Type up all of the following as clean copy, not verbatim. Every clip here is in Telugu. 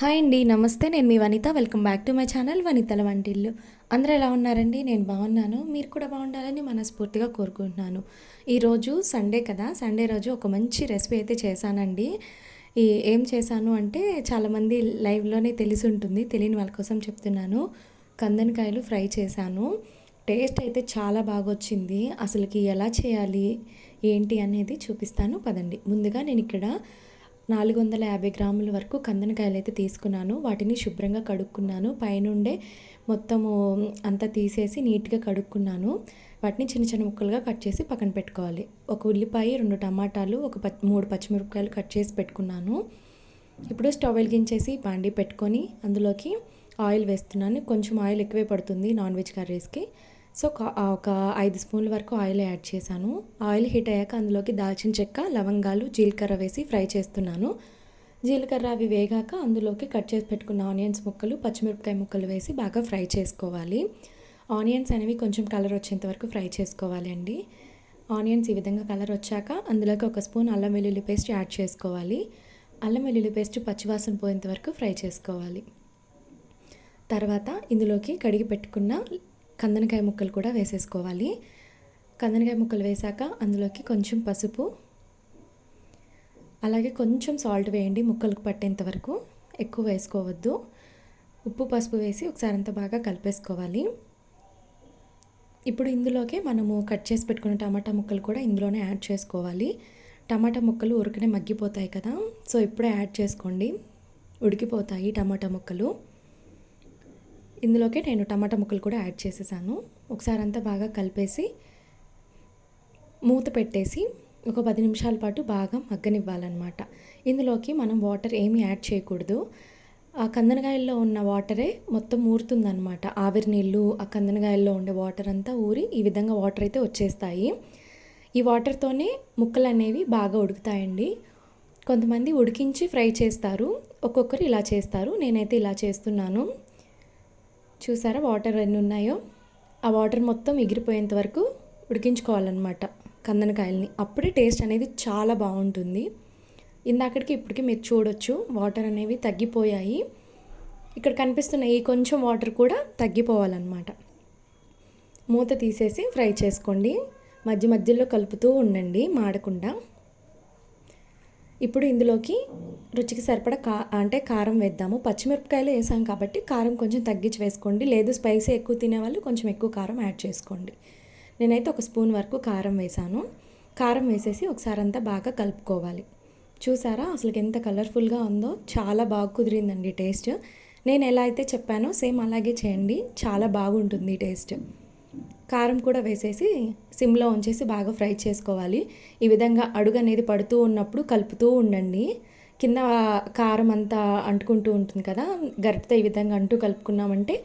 హాయ్ అండి. నమస్తే. నేను మీ Vanitha. Welcome back to my channel వనితల వంటిల్లు. అందరూ ఎలా ఉన్నారండి? నేను బాగున్నాను. మీరు కూడా బాగుండాలని మనస్ఫూర్తిగా కోరుకుంటున్నాను. ఈరోజు సండే కదా! సండే రోజు ఒక మంచి రెసిపీ అయితే చేశానండి. ఏం చేశాను అంటే చాలామంది లైవ్‌లోనే తెలిసి ఉంటుంది. తెలియని వాళ్ళ కోసం చెప్తున్నాను. కందనకాయలు ఫ్రై చేశాను. టేస్ట్ అయితే చాలా బాగొచ్చింది. అసలకి ఎలా చేయాలి? ఏంటి అనేది చూపిస్తాను పదండి. ముందుగా నేనిక్కడ 450 గ్రాముల వరకు కందనకాయలైతే తీసుకున్నాను. వాటిని శుభ్రంగా కడుక్కున్నాను. పైనుండే మొత్తము అంతా తీసేసి నీట్‌గా కడుక్కున్నాను. వాటిని చిన్న చిన్న ముక్కలుగా కట్ చేసి పక్కన పెట్టుకోవాలి. ఒక ఉల్లిపాయ, 2 టమాటాలు, 3 పచ్చిమిరపకాయలు కట్ చేసి పెట్టుకున్నాను. ఇప్పుడు స్టవ్ వెలిగించేసి బాండీ పెట్టుకొని అందులోకి ఆయిల్ వేస్తున్నాను. కొంచెం ఆయిల్ ఎక్కువే పడుతుంది నాన్ వెజ్ కర్రీస్‌కి. సో, ఒక 5 స్పూన్ల వరకు ఆయిల్ యాడ్ చేశాను. ఆయిల్ హీట్ అయ్యాక అందులోకి దాల్చిన చెక్క, లవంగాలు, జీలకర్ర వేసి ఫ్రై చేస్తున్నాను. జీలకర్ర అవి వేగాక అందులోకి కట్ చేసి పెట్టుకున్న ఆనియన్స్ ముక్కలు, పచ్చిమిరపకాయ ముక్కలు వేసి బాగా ఫ్రై చేసుకోవాలి. ఆనియన్స్ అనేవి కొంచెం కలర్ వచ్చేంత వరకు ఫ్రై చేసుకోవాలి అండి. ఆనియన్స్ ఈ విధంగా కలర్ వచ్చాక అందులోకి ఒక స్పూన్ అల్లం వెల్లుల్లి పేస్ట్ యాడ్ చేసుకోవాలి. అల్లం వెల్లుల్లి పేస్ట్ పచ్చివాసన పోయేంత వరకు ఫ్రై చేసుకోవాలి. తర్వాత ఇందులోకి కడిగి పెట్టుకున్న కందనకాయ ముక్కలు కూడా వేసేసుకోవాలి. కందనకాయ ముక్కలు వేసాక అందులోకి కొంచెం పసుపు, అలాగే కొంచెం సాల్ట్ వేయండి ముక్కలకు పట్టేంత వరకు, ఎక్కువ వేసుకోవద్దు. ఉప్పు, పసుపు వేసి ఒకసారి అంతా బాగా కలిపేసుకోవాలి. ఇప్పుడు ఇందులోకి మనము కట్ చేసి పెట్టుకున్న టమాటా ముక్కలు కూడా ఇందులోనే యాడ్ చేసుకోవాలి. టమాటా ముక్కలు ఉరకనే మగ్గిపోతాయి కదా, సో ఇప్పుడే యాడ్ చేసుకోండి, ఉడికిపోతాయి టమాటా ముక్కలు. ఇందులోకి నేను టమాటా ముక్కలు కూడా యాడ్ చేసేసాను. ఒకసారి అంతా బాగా కలిపేసి మూత పెట్టేసి ఒక 10 నిమిషాల పాటు బాగా మగ్గనివ్వాలన్నమాట. ఇందులోకి మనం వాటర్ ఏమీ యాడ్ చేయకూడదు. ఆ కందనకాయల్లో ఉన్న వాటరే మొత్తం ఊరుతుందన్నమాట. ఆవిరి నీళ్ళు ఆ కందనకాయల్లో ఉండే వాటర్ అంతా ఊరి ఈ విధంగా వాటర్ అయితే వచ్చేస్తాయి. ఈ వాటర్తోనే ముక్కలు అనేవి బాగా ఉడుకుతాయండి. కొంతమంది ఉడికించి ఫ్రై చేస్తారు, ఒక్కొక్కరు ఇలా చేస్తారు. నేనైతే ఇలా చేస్తున్నాను. చూసారా వాటర్ ఎన్ని ఉన్నాయో? ఆ వాటర్ మొత్తం ఎగిరిపోయేంత వరకు ఉడికించుకోవాలన్నమాట కందనకాయలని. అప్పుడే టేస్ట్ అనేది చాలా బాగుంటుంది. ఇందాకటికి ఇప్పటికి మీరు చూడొచ్చు వాటర్ అనేవి తగ్గిపోయాయి. ఇక్కడ కనిపిస్తున్న ఈ కొంచెం వాటర్ కూడా తగ్గిపోవాలన్నమాట. మూత తీసేసి ఫ్రై చేసుకోండి. మధ్య మధ్యలో కలుపుతూ ఉండండి మాడకుండా. ఇప్పుడు ఇందులోకి రుచికి సరిపడా కారం వేద్దాము. పచ్చిమిరపకాయలు వేసాం కాబట్టి కారం కొంచెం తగ్గించి వేసుకోండి. లేదు స్పైసీ ఎక్కువ తినేవాళ్ళు కొంచెం ఎక్కువ కారం యాడ్ చేసుకోండి. నేనైతే ఒక స్పూన్ వరకు కారం వేసాను. కారం వేసేసి ఒకసారి అంతా బాగా కలుపుకోవాలి. చూసారా అసలు ఎంత కలర్ఫుల్గా ఉందో? చాలా బాగా కుదిరిందండి టేస్ట్. నేను ఎలా అయితే చెప్పానో సేమ్ అలాగే చేయండి, చాలా బాగుంటుంది టేస్ట్. కారం కూడా వేసేసి సిమ్లో ఉంచేసి బాగా ఫ్రై చేసుకోవాలి. ఈ విధంగా అడుగు అనేది పడుతూ ఉన్నప్పుడు కలుపుతూ ఉండండి. కింద కారం అంతా అంటుకుంటూ ఉంటుంది కదా, గరిటెతో ఈ విధంగా కలుపుకున్నామంటే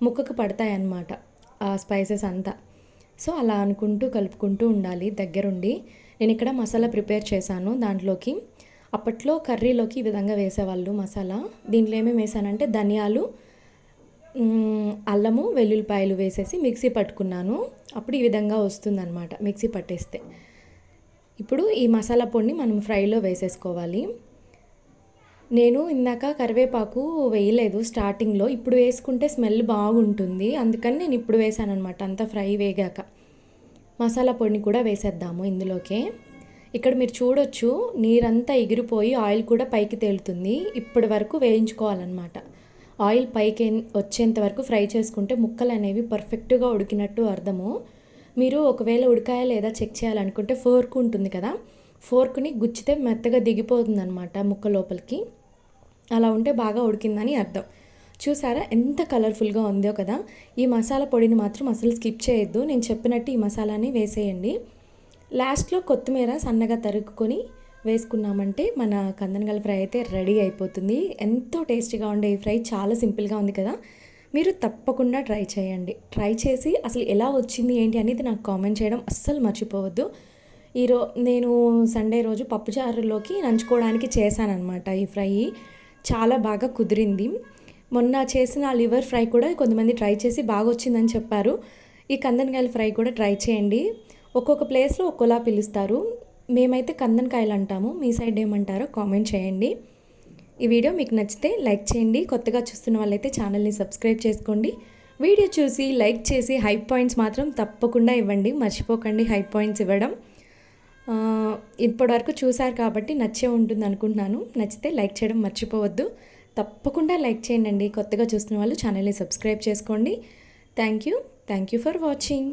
ముక్కకు పడతాయి అన్నమాట ఆ స్పైసెస్ అంతా. సో అలా అనుకుంటూ కలుపుకుంటూ ఉండాలి దగ్గరుండి. నేను ఇక్కడ మసాలా ప్రిపేర్ చేశాను. దాంట్లోకి అప్పట్లో కర్రీలోకి ఈ విధంగా వేసేవాళ్ళు మసాలా. దీంట్లో ఏమేమి వేసానంటే ధనియాలు, అల్లము, వెల్లుల్లిపాయలు వేసేసి మిక్సీ పట్టుకున్నాను. అప్పుడు ఈ విధంగా వస్తుందన్నమాట మిక్సీ పట్టేస్తే. ఇప్పుడు ఈ మసాలా పొడిని మనం ఫ్రైలో వేసేసుకోవాలి. నేను ఇందాక కరివేపాకు వేయలేదు స్టార్టింగ్లో, ఇప్పుడు వేసుకుంటే స్మెల్ బాగుంటుంది, అందుకని నేను ఇప్పుడు వేసాను అనమాట. అంతా ఫ్రై వేగాక మసాలా పొడిని కూడా వేసేద్దాము ఇందులోకే. ఇక్కడ మీరు చూడొచ్చు నీరంతా ఎగిరిపోయి ఆయిల్ కూడా పైకి తేలుతుంది. ఇప్పటి వరకు వేయించుకోవాలన్నమాట. ఆయిల్ పైకి వచ్చేంత వరకు ఫ్రై చేసుకుంటే ముక్కలు అనేవి పర్ఫెక్ట్గా ఉడికినట్టు అర్థము. మీరు ఒకవేళ ఉడికాయ లేదా చెక్ చేయాలనుకుంటే ఫోర్క్ ఉంటుంది కదా, ఫోర్క్ని గుచ్చితే మెత్తగా దిగిపోతుంది అనమాట ముక్క లోపలికి. అలా ఉంటే బాగా ఉడికిందని అర్థం. చూసారా ఎంత కలర్ఫుల్గా ఉందో కదా? ఈ మసాలా పొడిని మాత్రం అసలు స్కిప్ చేయొద్దు. నేను చెప్పినట్టు ఈ మసాలాని వేసేయండి. లాస్ట్లో కొత్తిమీర సన్నగా తరుక్కొని వేసుకున్నామంటే మన కందనకాయల ఫ్రై అయితే రెడీ అయిపోతుంది. ఎంతో టేస్టీగా ఉండే ఈ ఫ్రై చాలా సింపుల్గా ఉంది కదా, మీరు తప్పకుండా ట్రై చేయండి. ట్రై చేసి అసలు ఎలా వచ్చింది ఏంటి అనేది నాకు కామెంట్ చేయడం అస్సలు మర్చిపోవద్దు. నేను సండే రోజు పప్పుచారులోకి నంచుకోవడానికి చేశానన్నమాట ఈ ఫ్రై. చాలా బాగా కుదిరింది. మొన్న చేసిన లివర్ ఫ్రై కూడా కొంతమంది ట్రై చేసి బాగా వచ్చిందని చెప్పారు. ఈ కందనకాయల ఫ్రై కూడా ట్రై చేయండి. ఒక్కొక్క ప్లేస్లో ఒక్కోలా పిలుస్తారు. మేమైతే కందనకాయలు అంటాము, మీ సైడ్ ఏమంటారో కామెంట్ చేయండి. ఈ వీడియో మీకు నచ్చితే లైక్ చేయండి. కొత్తగా చూస్తున్న వాళ్ళైతే ఛానల్ని సబ్స్క్రైబ్ చేసుకోండి. వీడియో చూసి లైక్ చేసి హైప్ పాయింట్స్ మాత్రం తప్పకుండా ఇవ్వండి. మర్చిపోకండి హైప్ పాయింట్స్ ఇవ్వడం. ఇప్పటివరకు చూసారు కాబట్టి నచ్చే ఉంటుంది అనుకుంటున్నాను. నచ్చితే లైక్ చేయడం మర్చిపోవద్దు. తప్పకుండా లైక్ చేయండి. కొత్తగా చూస్తున్న వాళ్ళు ఛానల్ని సబ్స్క్రైబ్ చేసుకోండి. Thank you for watching.